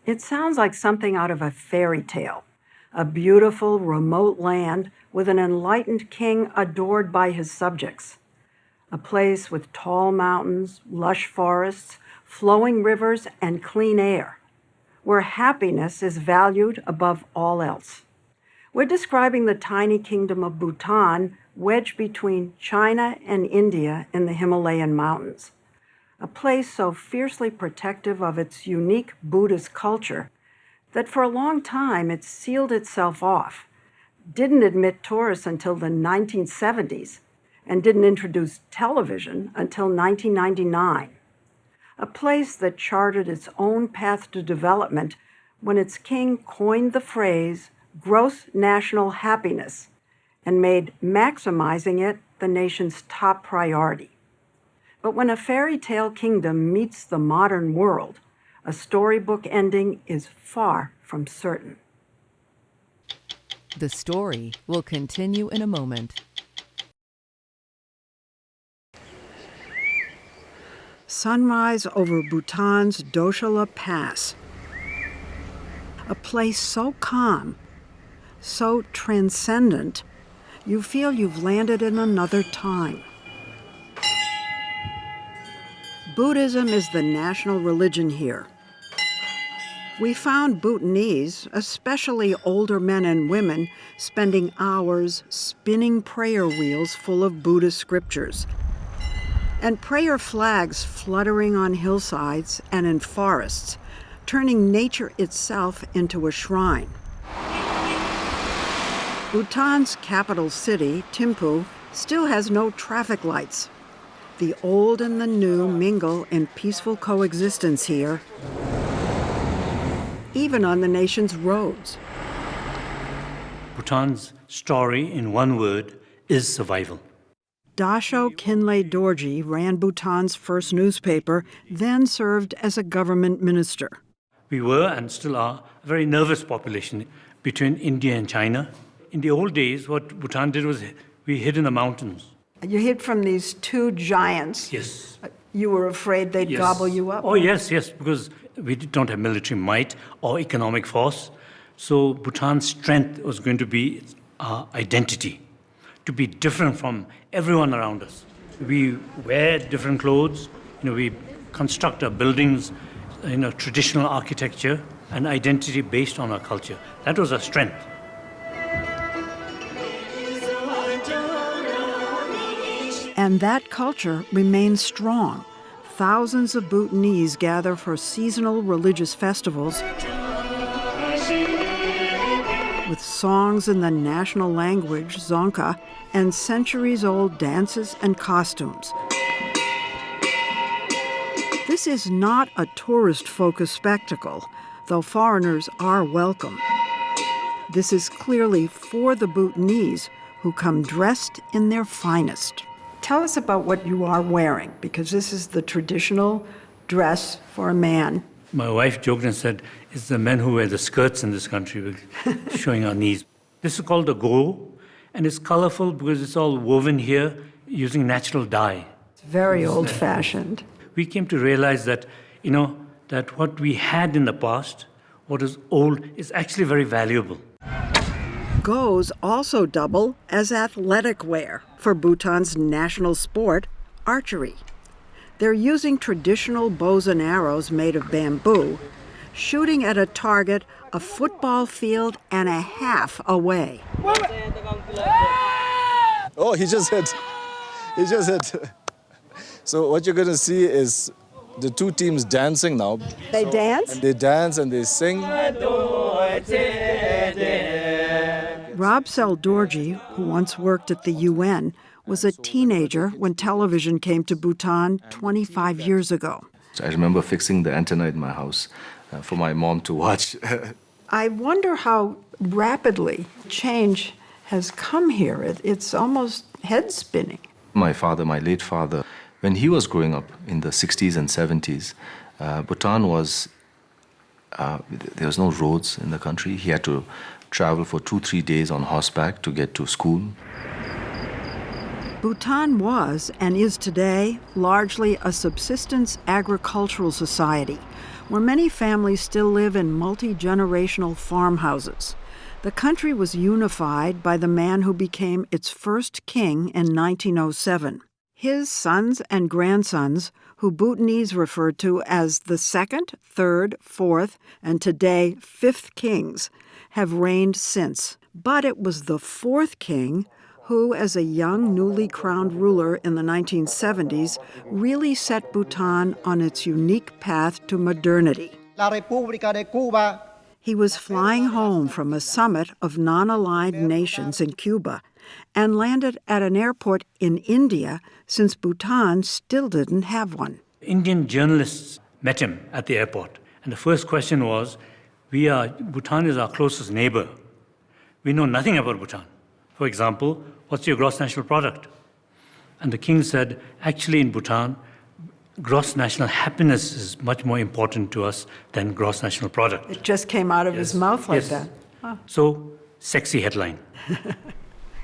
It sounds like something out of a fairy tale, a beautiful, remote land with an enlightened king adored by his subjects. A place with tall mountains, lush forests, flowing rivers, and clean air, where happiness is valued above all else. We're describing the tiny kingdom of Bhutan, wedged between China and India in the Himalayan mountains. A place so fiercely protective of its unique Buddhist culture that for a long time it sealed itself off, didn't admit tourists until the 1970s, and didn't introduce television until 1999. A place that charted its own path to development when its king coined the phrase gross national happiness and made maximizing it the nation's top priority. But when a fairy tale kingdom meets the modern world, a storybook ending is far from certain. The story will continue in a moment. Sunrise over Bhutan's Doshala Pass. A place so calm, so transcendent, you feel you've landed in another time. Buddhism is the national religion here. We found Bhutanese, especially older men and women, spending hours spinning prayer wheels full of Buddhist scriptures, and prayer flags fluttering on hillsides and in forests, turning nature itself into a shrine. Bhutan's capital city, Thimphu, still has no traffic lights. The old and the new mingle in peaceful coexistence here, even on the nation's roads. Bhutan's story, in one word, is survival. Dasho Khinle Dorji ran Bhutan's first newspaper, then served as a government minister. We were, and still are, a very nervous population between India and China. In the old days, what Bhutan did was we hid in the mountains. You hid from these two giants. Yes. You were afraid they'd gobble you up? Oh, yes, because we don't have military might or economic force. So Bhutan's strength was going to be our identity, to be different from everyone around us. We wear different clothes, we construct our buildings, traditional architecture and identity based on our culture. That was our strength. And that culture remains strong. Thousands of Bhutanese gather for seasonal religious festivals with songs in the national language, Dzongkha, and centuries-old dances and costumes. This is not a tourist-focused spectacle, though foreigners are welcome. This is clearly for the Bhutanese, who come dressed in their finest. Tell us about what you are wearing, because this is the traditional dress for a man. My wife joked and said, it's the men who wear the skirts in this country, we're showing our knees. This is called the Gelu, and it's colorful because it's all woven here using natural dye. It's very old-fashioned. We came to realize that, that what we had in the past, what is old, is actually very valuable. Goes also double as athletic wear for Bhutan's national sport, archery. They're using traditional bows and arrows made of bamboo, shooting at a target a football field and a half away. Oh, he just hit. So what you're going to see is the two teams dancing now. They dance? And they dance and they sing. Rob Seldorji, who once worked at the UN, was a teenager when television came to Bhutan 25 years ago. I remember fixing the antenna in my house for my mom to watch. I wonder how rapidly change has come here. It's almost head-spinning. My father, my late father, when he was growing up in the 60s and 70s, Bhutan was, there was no roads in the country. He had to travel for 2-3 days on horseback to get to school. Bhutan was, and is today, largely a subsistence agricultural society, where many families still live in multi-generational farmhouses. The country was unified by the man who became its first king in 1907. His sons and grandsons, who Bhutanese referred to as the second, third, fourth, and today fifth kings, have reigned since. But it was the fourth king who, as a young, newly crowned ruler in the 1970s, really set Bhutan on its unique path to modernity. La República de Cuba. He was flying home from a summit of non-aligned nations in Cuba and landed at an airport in India since Bhutan still didn't have one. Indian journalists met him at the airport, and the first question was, Bhutan is our closest neighbor. We know nothing about Bhutan. For example, what's your gross national product? And the king said, actually in Bhutan, gross national happiness is much more important to us than gross national product. It just came out of his mouth like that. Huh. So, sexy headline.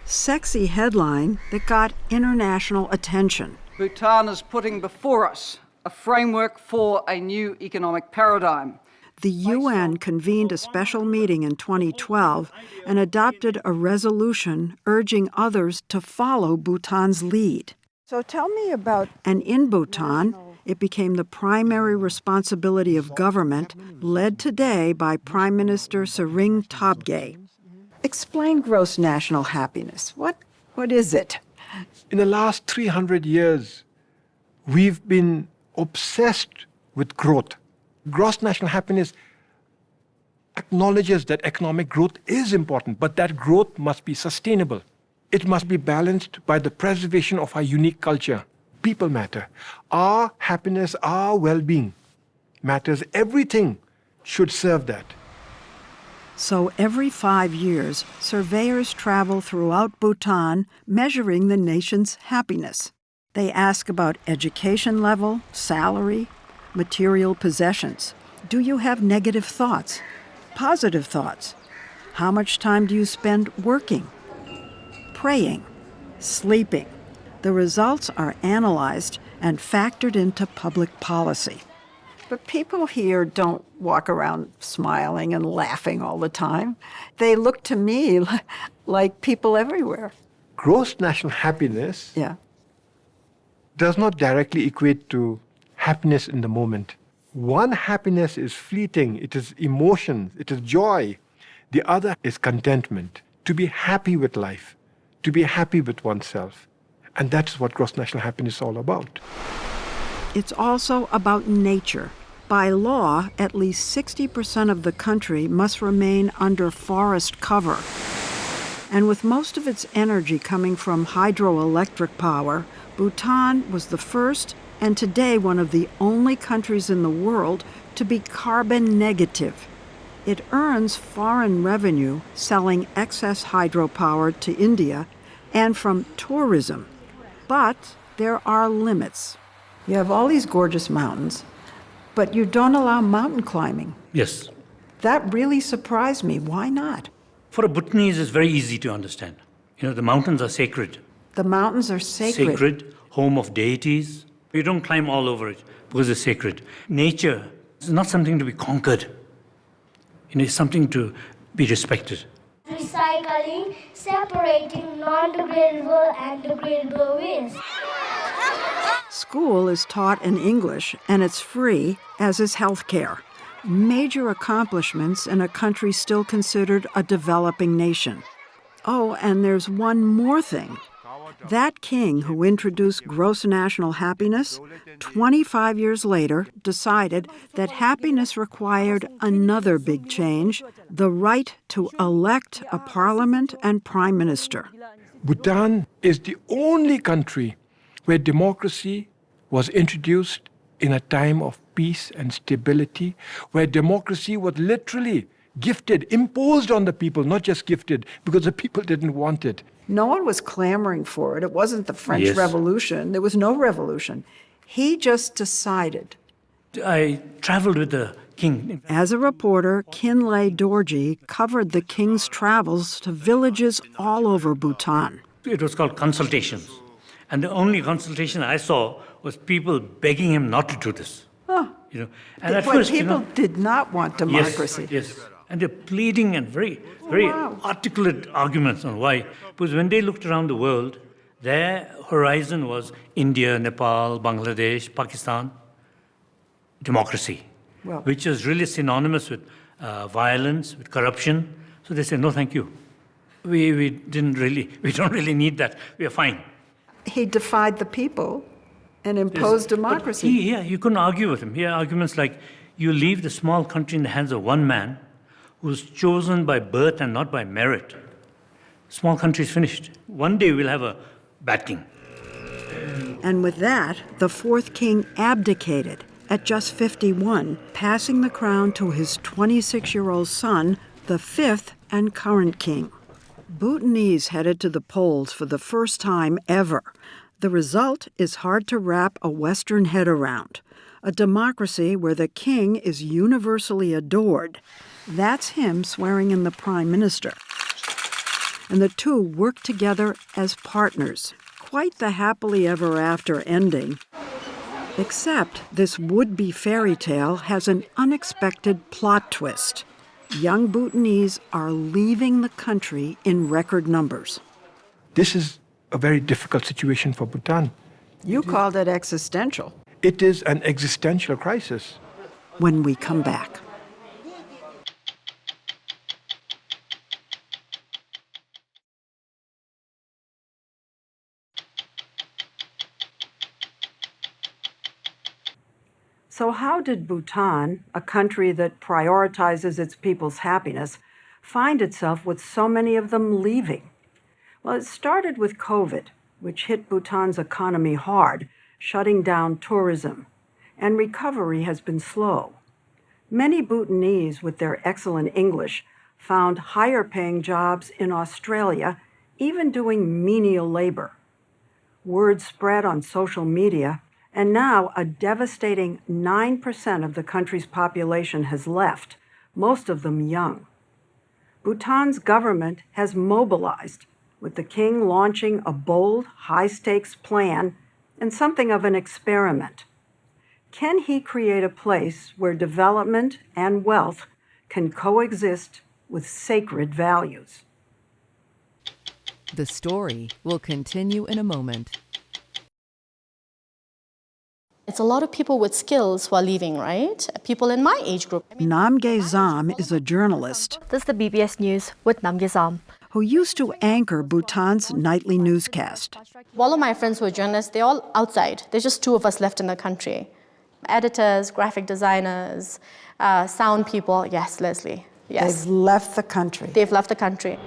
Sexy headline that got international attention. Bhutan is putting before us a framework for a new economic paradigm. The UN convened a special meeting in 2012 and adopted a resolution urging others to follow Bhutan's lead. So tell me about... And in Bhutan, it became the primary responsibility of government, led today by Prime Minister Sering Tobgay. Explain gross national happiness. What is it? In the last 300 years, we've been obsessed with growth. Gross national happiness acknowledges that economic growth is important, but that growth must be sustainable. It must be balanced by the preservation of our unique culture. People matter. Our happiness, our well-being matters. Everything should serve that. So every 5 years, surveyors travel throughout Bhutan measuring the nation's happiness. They ask about education level, salary, material possessions. Do you have negative thoughts? Positive thoughts? How much time do you spend working, praying, sleeping? The results are analyzed and factored into public policy. But people here don't walk around smiling and laughing all the time. They look to me like people everywhere. Gross national happiness does not directly equate to happiness in the moment. One happiness is fleeting, it is emotion, it is joy. The other is contentment, to be happy with life, to be happy with oneself. And that's what gross national happiness is all about. It's also about nature. By law, at least 60% of the country must remain under forest cover. And with most of its energy coming from hydroelectric power, Bhutan was the first and today one of the only countries in the world to be carbon negative. It earns foreign revenue selling excess hydropower to India and from tourism. But there are limits. You have all these gorgeous mountains, but you don't allow mountain climbing. Yes. That really surprised me. Why not? For a Bhutanese, it's very easy to understand. The mountains are sacred. The mountains are sacred. Sacred, home of deities. You don't climb all over it because it's sacred. Nature is not something to be conquered. It's something to be respected. Recycling, separating non-degradable and degradable waste. School is taught in English, and it's free, as is healthcare. Major accomplishments in a country still considered a developing nation. Oh, and there's one more thing. That king who introduced gross national happiness, 25 years later, decided that happiness required another big change, the right to elect a parliament and prime minister. Bhutan is the only country where democracy was introduced in a time of peace and stability, where democracy was literally gifted, imposed on the people, not just gifted, because the people didn't want it. No one was clamoring for it. It wasn't the French Revolution. There was no revolution. He just decided. I traveled with the king. As a reporter, Kinlay Dorji covered the king's travels to villages all over Bhutan. It was called consultations. And the only consultation I saw was people begging him not to do this. And at But first, people did not want democracy. Yes, and they're pleading and very, very articulate arguments on why. Because when they looked around the world, their horizon was India, Nepal, Bangladesh, Pakistan, democracy, which is really synonymous with violence, with corruption. So they said, no, thank you. We don't really need that. We are fine. He defied the people and imposed democracy. You couldn't argue with him. He had arguments like, you leave the small country in the hands of one man who's chosen by birth and not by merit. Small country is finished. One day we'll have a bad king. And with that, the fourth king abdicated at just 51, passing the crown to his 26-year-old son, the fifth and current king. Bhutanese headed to the polls for the first time ever. The result is hard to wrap a Western head around. A democracy where the king is universally adored. That's him swearing in the prime minister. And the two work together as partners. Quite the happily ever after ending. Except this would-be fairy tale has an unexpected plot twist. Young Bhutanese are leaving the country in record numbers. This is a very difficult situation for Bhutan. You called it existential. It is an existential crisis. When we come back. So how did Bhutan, a country that prioritizes its people's happiness, find itself with so many of them leaving? Well, it started with COVID, which hit Bhutan's economy hard, shutting down tourism, and recovery has been slow. Many Bhutanese with their excellent English found higher-paying jobs in Australia, even doing menial labor. Word spread on social media, and now a devastating 9% of the country's population has left, most of them young. Bhutan's government has mobilized, with the king launching a bold, high-stakes plan and something of an experiment. Can he create a place where development and wealth can coexist with sacred values? The story will continue in a moment. It's a lot of people with skills who are leaving, right? People in my age group. Namgay Zam is a journalist. This is the BBS News with Namgay Zam, who used to anchor Bhutan's nightly newscast. All of my friends who are journalists, they're all outside. There's just two of us left in the country. Editors, graphic designers, sound people. Yes, Leslie. Yes. They've left the country. They've left the country.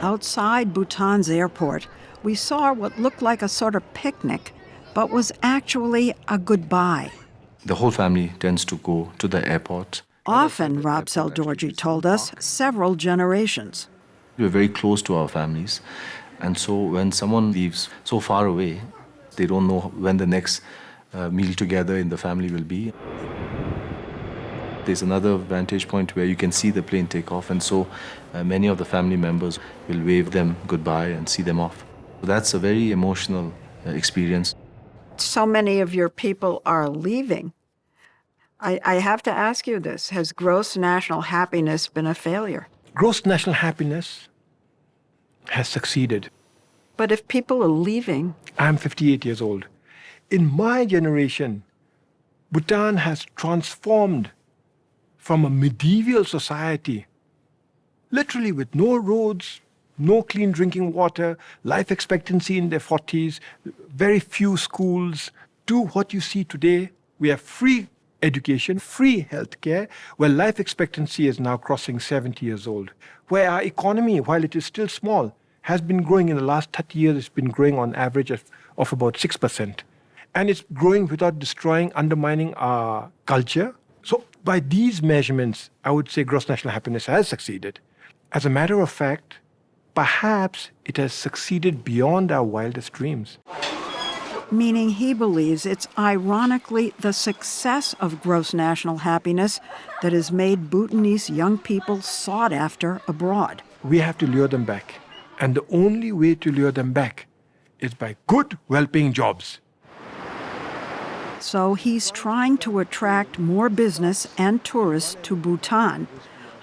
Outside Bhutan's airport, we saw what looked like a sort of picnic, but was actually a goodbye. The whole family tends to go to the airport. Often, Rob Seldorji told us, several generations. We're very close to our families. And so when someone leaves so far away, they don't know when the next meal together in the family will be. There's another vantage point where you can see the plane take off, and so many of the family members will wave them goodbye and see them off. That's a very emotional experience. So many of your people are leaving. I have to ask you this. Has gross national happiness been a failure? Gross national happiness has succeeded. But if people are leaving... I'm 58 years old. In my generation, Bhutan has transformed from a medieval society, literally with no roads, no clean drinking water, life expectancy in their 40s, very few schools, to what you see today. We have free education, free healthcare, where life expectancy is now crossing 70 years old. Where our economy, while it is still small, has been growing in the last 30 years. It's been growing on average of about 6%. And it's growing without destroying, undermining our culture. So by these measurements, I would say gross national happiness has succeeded. As a matter of fact, perhaps it has succeeded beyond our wildest dreams. Meaning he believes it's ironically the success of gross national happiness that has made Bhutanese young people sought after abroad. We have to lure them back. And the only way to lure them back is by good, well-paying jobs. So he's trying to attract more business and tourists to Bhutan,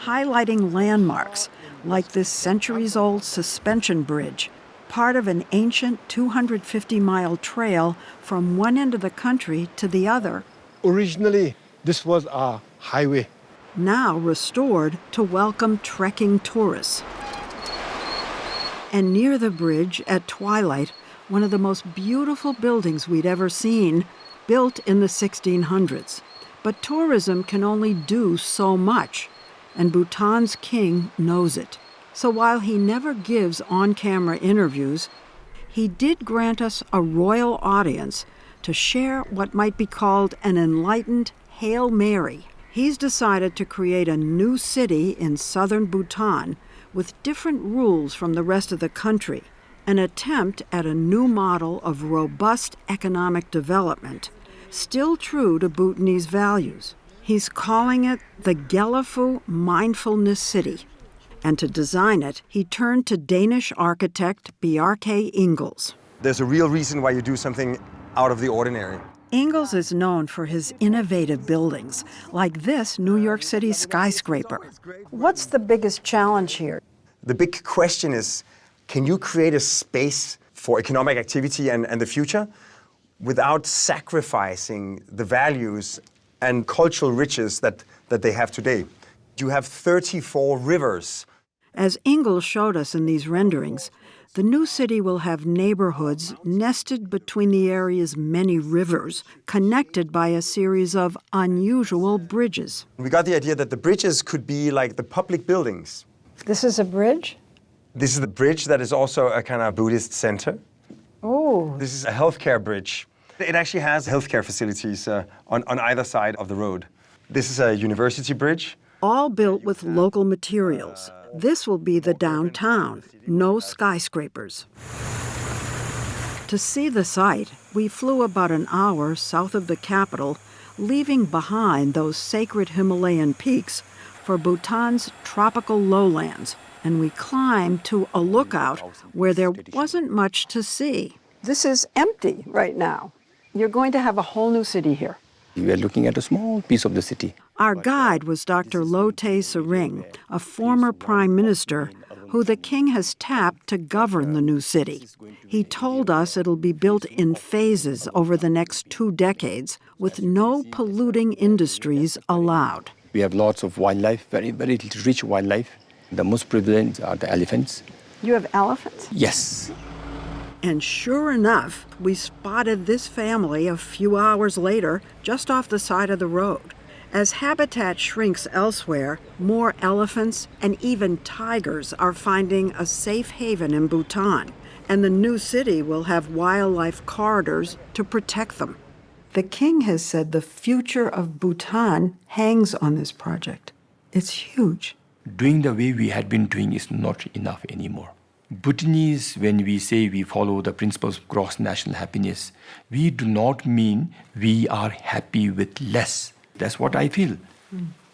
highlighting landmarks like this centuries-old suspension bridge, part of an ancient 250-mile trail from one end of the country to the other. Originally, this was our highway. Now restored to welcome trekking tourists. And near the bridge at twilight, one of the most beautiful buildings we'd ever seen, built in the 1600s. But tourism can only do so much, and Bhutan's king knows it. So while he never gives on-camera interviews, he did grant us a royal audience to share what might be called an enlightened Hail Mary. He's decided to create a new city in southern Bhutan with different rules from the rest of the country, an attempt at a new model of robust economic development, still true to Bhutanese values. He's calling it the Gelu Mindfulness City. And to design it, he turned to Danish architect Bjarke Ingels. There's a real reason why you do something out of the ordinary. Ingels is known for his innovative buildings, like this New York City skyscraper. What's the biggest challenge here? The big question is, can you create a space for economic activity and the future without sacrificing the values and cultural riches that they have today? You have 34 rivers. As Ingels showed us in these renderings, the new city will have neighborhoods nested between the area's many rivers, connected by a series of unusual bridges. We got the idea that the bridges could be like the public buildings. This is a bridge? This is the bridge that is also a kind of Buddhist center. Oh. This is a healthcare bridge. It actually has healthcare facilities on either side of the road. This is a university bridge. All built with local materials. This will be the downtown, no skyscrapers. To see the site, we flew about an hour south of the capital, leaving behind those sacred Himalayan peaks for Bhutan's tropical lowlands, and we climbed to a lookout where there wasn't much to see. This is empty right now. You're going to have a whole new city here. We are looking at a small piece of the city. Our guide was Dr. Lotay Sering, a former prime minister who the king has tapped to govern the new city. He told us it'll be built in phases over the next 2 decades with no polluting industries allowed. We have lots of wildlife, very, very rich wildlife. The most prevalent are the elephants. You have elephants? Yes. And sure enough, we spotted this family a few hours later, just off the side of the road. As habitat shrinks elsewhere, more elephants and even tigers are finding a safe haven in Bhutan, and the new city will have wildlife corridors to protect them. The king has said the future of Bhutan hangs on this project. It's huge. Doing the way we had been doing is not enough anymore. Bhutanese, when we say we follow the principles of gross national happiness, we do not mean we are happy with less. That's what I feel.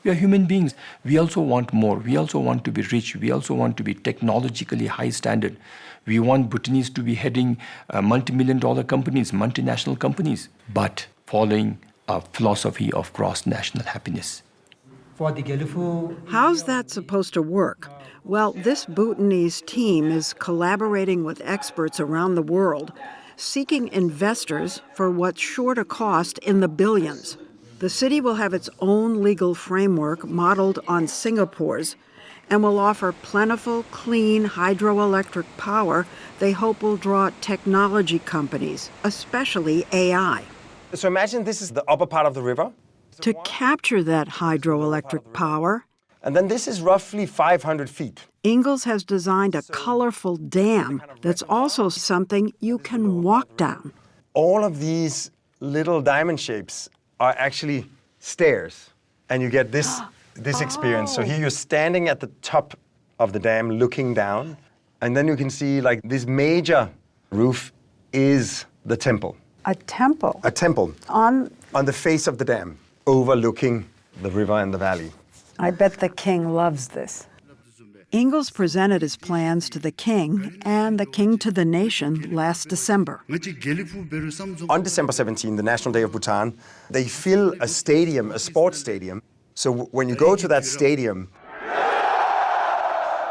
We are human beings. We also want more. We also want to be rich. We also want to be technologically high standard. We want Bhutanese to be heading multi-million-dollar companies, multinational companies, but following a philosophy of gross national happiness. How's that supposed to work? Well, this Bhutanese team is collaborating with experts around the world, seeking investors for what's sure to cost in the billions. The city will have its own legal framework modeled on Singapore's and will offer plentiful, clean hydroelectric power they hope will draw technology companies, especially AI. So imagine this is the upper part of the river. To capture that hydroelectric power, and then this is roughly 500 feet. Ingels has designed a colorful dam that's also something you can walk down. All of these little diamond shapes are actually stairs, and you get this experience. So here you're standing at the top of the dam looking down, and then you can see like this major roof is the temple. A temple? A temple. On the face of the dam, overlooking the river and the valley. I bet the king loves this. Ingalls presented his plans to the king and the king to the nation last December. On December 17, the National Day of Bhutan, they fill a stadium, a sports stadium. So when you go to that stadium,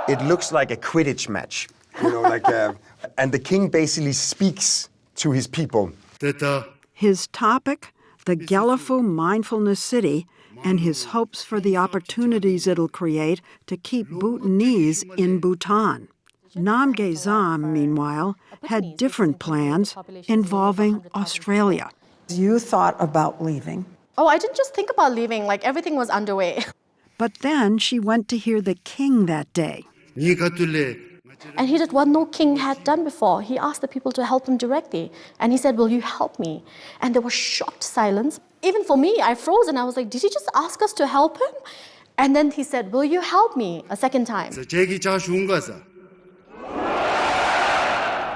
it looks like a Quidditch match, and the king basically speaks to his people. His topic, the Gelu Mindfulness City, and his hopes for the opportunities it'll create to keep Bhutanese in Bhutan. Namgye Zam, meanwhile, had different plans involving Australia. You thought about leaving. Oh, I didn't just think about leaving, like everything was underway. But then she went to hear the king that day. And he did what no king had done before. He asked the people to help him directly. And he said, will you help me? And there was shocked silence. Even for me, I froze and I was like, did he just ask us to help him? And then he said, will you help me a second time?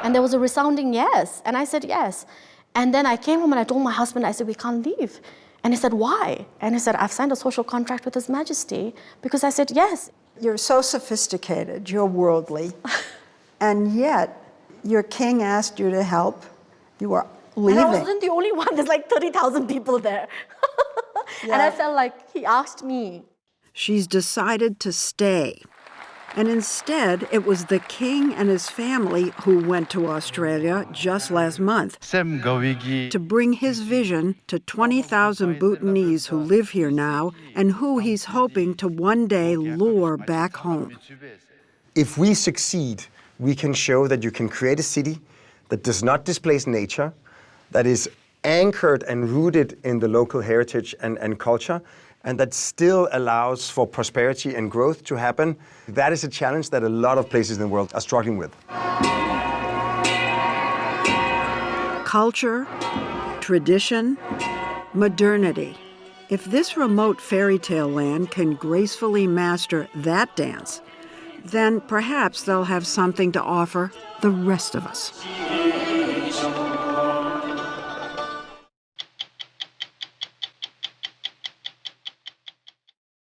And there was a resounding yes. And I said yes. And then I came home and I told my husband, I said, we can't leave. And he said, why? And he said, I've signed a social contract with His Majesty. Because I said, yes. You're so sophisticated, you're worldly, and yet your king asked you to help. You were leaving. And I wasn't the only one. There's like 30,000 people there. Yeah. And I felt like he asked me. She's decided to stay. And instead, it was the king and his family who went to Australia just last month to bring his vision to 20,000 Bhutanese who live here now and who he's hoping to one day lure back home. If we succeed, we can show that you can create a city that does not displace nature, that is anchored and rooted in the local heritage and culture, and that still allows for prosperity and growth to happen. That is a challenge that a lot of places in the world are struggling with. Culture, tradition, modernity. If this remote fairy tale land can gracefully master that dance, then perhaps they'll have something to offer the rest of us.